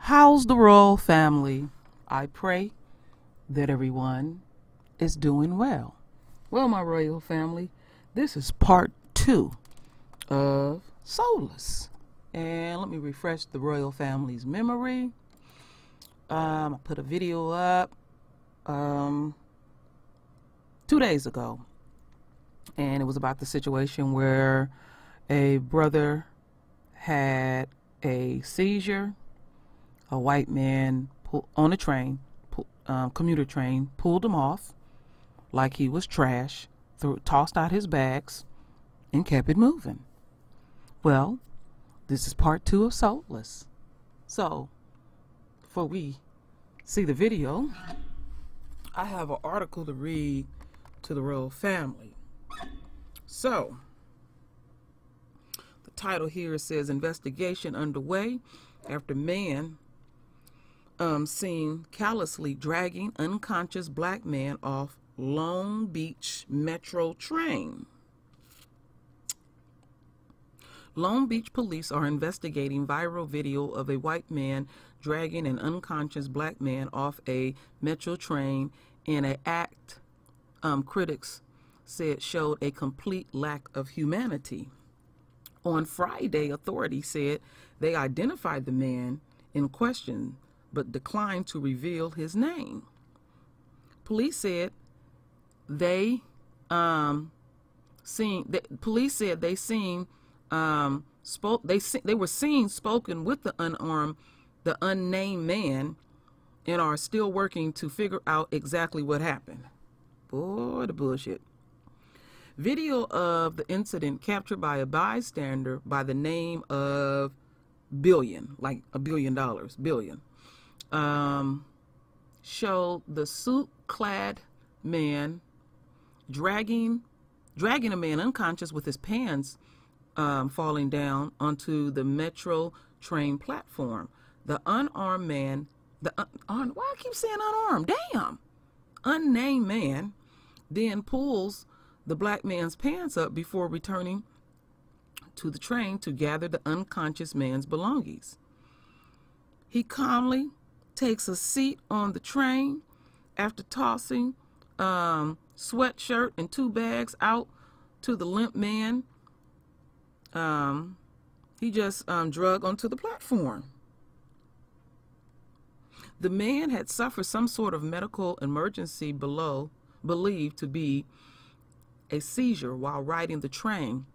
How's the royal family? I pray that everyone is doing well. Well, my royal family, this is part 2 of Soulless. And let me refresh the royal family's memory. I put a video up 2 days ago. And it was about the situation where a brother had a seizure. A white man on a train, commuter train, pulled him off like he was trash, tossed out his bags, and kept it moving. Well, this is part 2 of Soulless. So, before we see the video, I have an article to read to the royal family. So, the title here says, investigation underway after man seen callously dragging unconscious black man off Long Beach Metro train. Long Beach police are investigating viral video of a white man dragging an unconscious black man off a Metro train in an act critics said showed a complete lack of humanity. On Friday, authorities said they identified the man in question but declined to reveal his name. Police said they were seen spoken with the unnamed man, and are still working to figure out exactly what happened. Boy, the bullshit. Video of the incident captured by a bystander by the name of Billion, like $1 billion, billion. Showed the suit-clad man dragging a man unconscious with his pants falling down onto the Metro train platform. The unarmed man, why I keep saying unarmed? Damn! Unnamed man then pulls the black man's pants up before returning to the train to gather the unconscious man's belongings. He calmly takes a seat on the train after tossing sweatshirt and 2 bags out to the limp man. He just drug onto the platform. The man had suffered some sort of medical emergency believed to be a seizure while riding the train.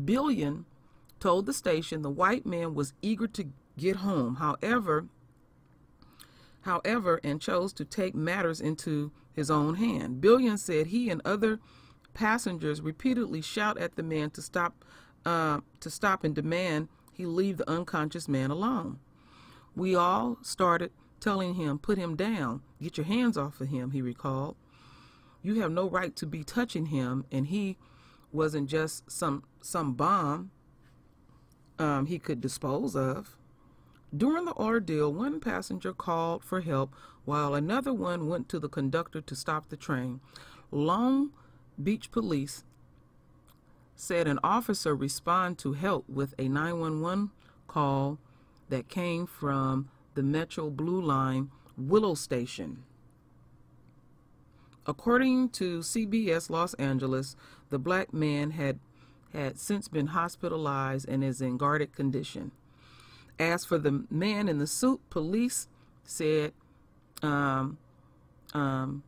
Billion told the station the white man was eager to get home, however, and chose to take matters into his own hand. Billion said he and other passengers repeatedly shout at the man to stop and demand he leave the unconscious man alone. We all started telling him, put him down, get your hands off of him, he recalled. You have no right to be touching him, and he wasn't just some bomb he could dispose of. During the ordeal, one passenger called for help while another one went to the conductor to stop the train. Long Beach police said an officer responded to help with a 911 call that came from the Metro Blue Line Willow Station. According to CBS Los Angeles, the black man had since been hospitalized and is in guarded condition. As for the man in the suit, police said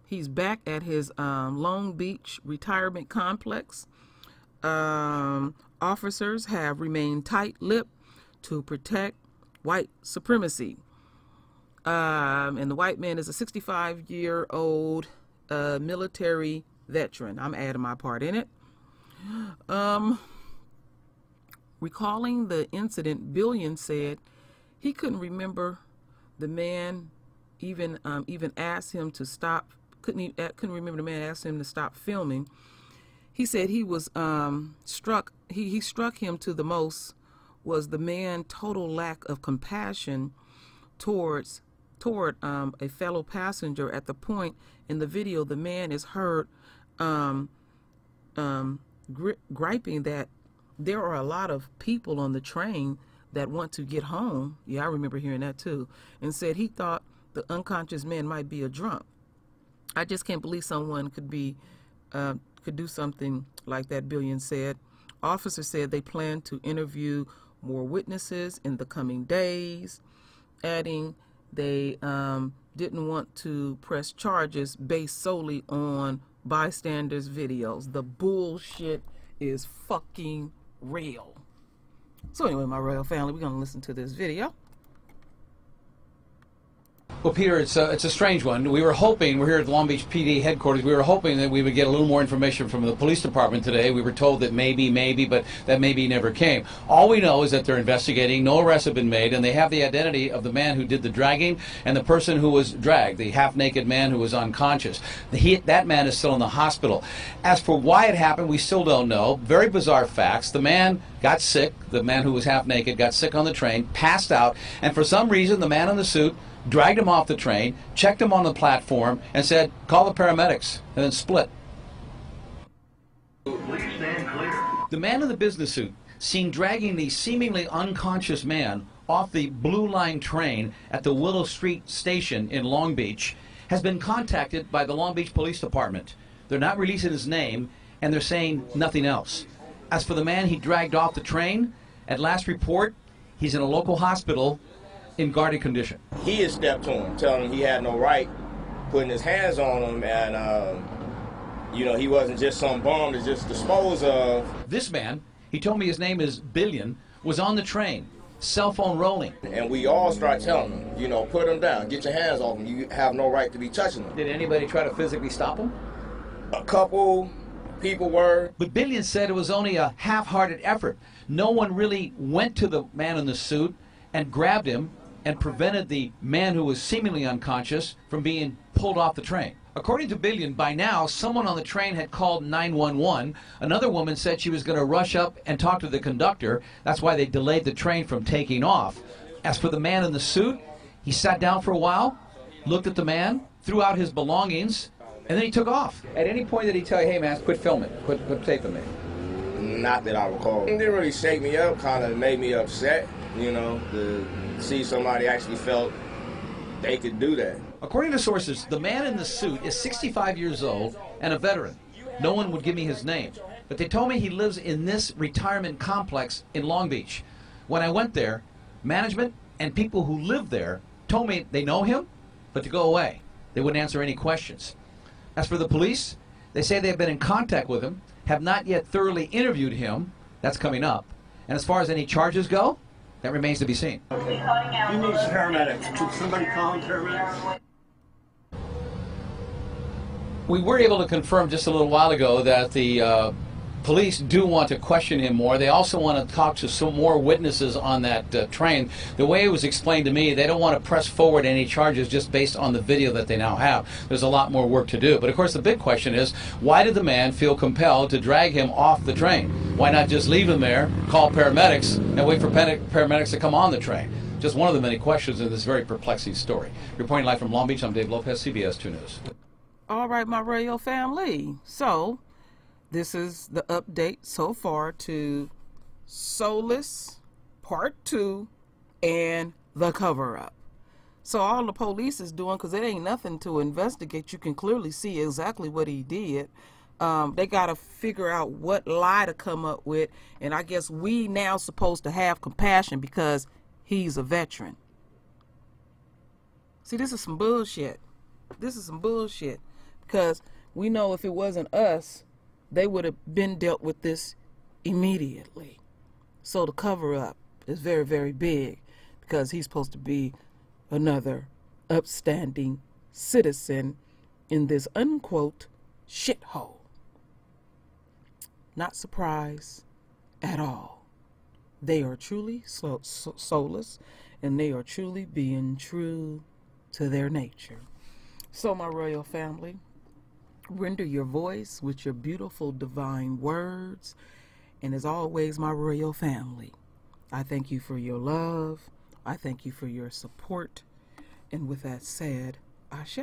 he's back at his Long Beach retirement complex. Officers have remained tight-lipped to protect white supremacy. And the white man is a 65-year-old military veteran. I'm adding my part in it. Recalling the incident, Billion said he couldn't remember the man even asked him to stop. Couldn't remember the man asked him to stop filming. He said he was struck. He struck him to the most was the man's total lack of compassion toward a fellow passenger. At the point in the video, the man is heard griping that there are a lot of people on the train that want to get home. Yeah, I remember hearing that too. And said he thought the unconscious man might be a drunk. I just can't believe someone could do something like that, Billion said. Officers said they plan to interview more witnesses in the coming days, adding they didn't want to press charges based solely on bystanders' videos. The bullshit is fucking real. So anyway, my royal family, we're going to listen to this video. Well, Peter, it's a strange one. We were hoping, we're here at the Long Beach PD headquarters, we were hoping that we would get a little more information from the police department today. We were told that maybe, but that maybe never came. All we know is that they're investigating, no arrests have been made, and they have the identity of the man who did the dragging and the person who was dragged, the half-naked man who was unconscious. That man is still in the hospital. As for why it happened, we still don't know. Very bizarre facts. The man got sick, the man who was half-naked got sick on the train, passed out, and for some reason the man in the suit dragged him off the train, checked him on the platform, and said, call the paramedics, and then split. The man in the business suit, seen dragging the seemingly unconscious man off the Blue Line train at the Willow Street station in Long Beach, has been contacted by the Long Beach Police Department. They're not releasing his name, and they're saying nothing else. As for the man he dragged off the train, at last report, he's in a local hospital in guarded condition. He had stepped to him, telling him he had no right, putting his hands on him, and you know, he wasn't just some bum to just dispose of. This man, he told me his name is Billion, was on the train, cell phone rolling. And we all start telling him, you know, put him down, get your hands off him, you have no right to be touching him. Did anybody try to physically stop him? A couple people were. But Billion said it was only a half-hearted effort. No one really went to the man in the suit and grabbed him and prevented the man who was seemingly unconscious from being pulled off the train. According to Billion, by now, someone on the train had called 911. Another woman said she was going to rush up and talk to the conductor. That's why they delayed the train from taking off. As for the man in the suit, he sat down for a while, looked at the man, threw out his belongings, and then he took off. At any point did he tell you, hey man, quit filming, quit taping me? Not that I recall. It didn't really shake me up, kind of made me upset, you know, to see somebody actually felt they could do that. According to sources, the man in the suit is 65 years old and a veteran. No one would give me his name, but they told me he lives in this retirement complex in Long Beach. When I went there, management and people who live there told me they know him, but to go away. They wouldn't answer any questions. As for the police, they say they have been in contact with him, have not yet thoroughly interviewed him. That's coming up. And as far as any charges go, that remains to be seen. Okay. You need paramedics. Could somebody call in paramedics? We were able to confirm just a little while ago that the police do want to question him more. They also want to talk to some more witnesses on that train. The way it was explained to me, they don't want to press forward any charges just based on the video that they now have. There's a lot more work to do. But of course the big question is, why did the man feel compelled to drag him off the train? Why not just leave him there, call paramedics, and wait for paramedics to come on the train? Just one of the many questions in this very perplexing story. Reporting live from Long Beach, I'm Dave Lopez, CBS 2 News. All right, my royal family. So this is the update so far to Soulless, Part 2, and the cover-up. So all the police is doing, because it ain't nothing to investigate, you can clearly see exactly what he did. They got to figure out what lie to come up with, and I guess we now supposed to have compassion because he's a veteran. See, this is some bullshit. This is some bullshit, because we know if it wasn't us, they would have been dealt with this immediately. So the cover-up is very, very big, because he's supposed to be another upstanding citizen in this unquote shithole. Not surprised at all. They are truly soulless, and they are truly being true to their nature. So my royal family, render your voice with your beautiful divine words. And as always, my royal family, I thank you for your love. I thank you for your support. And with that said, Ashe.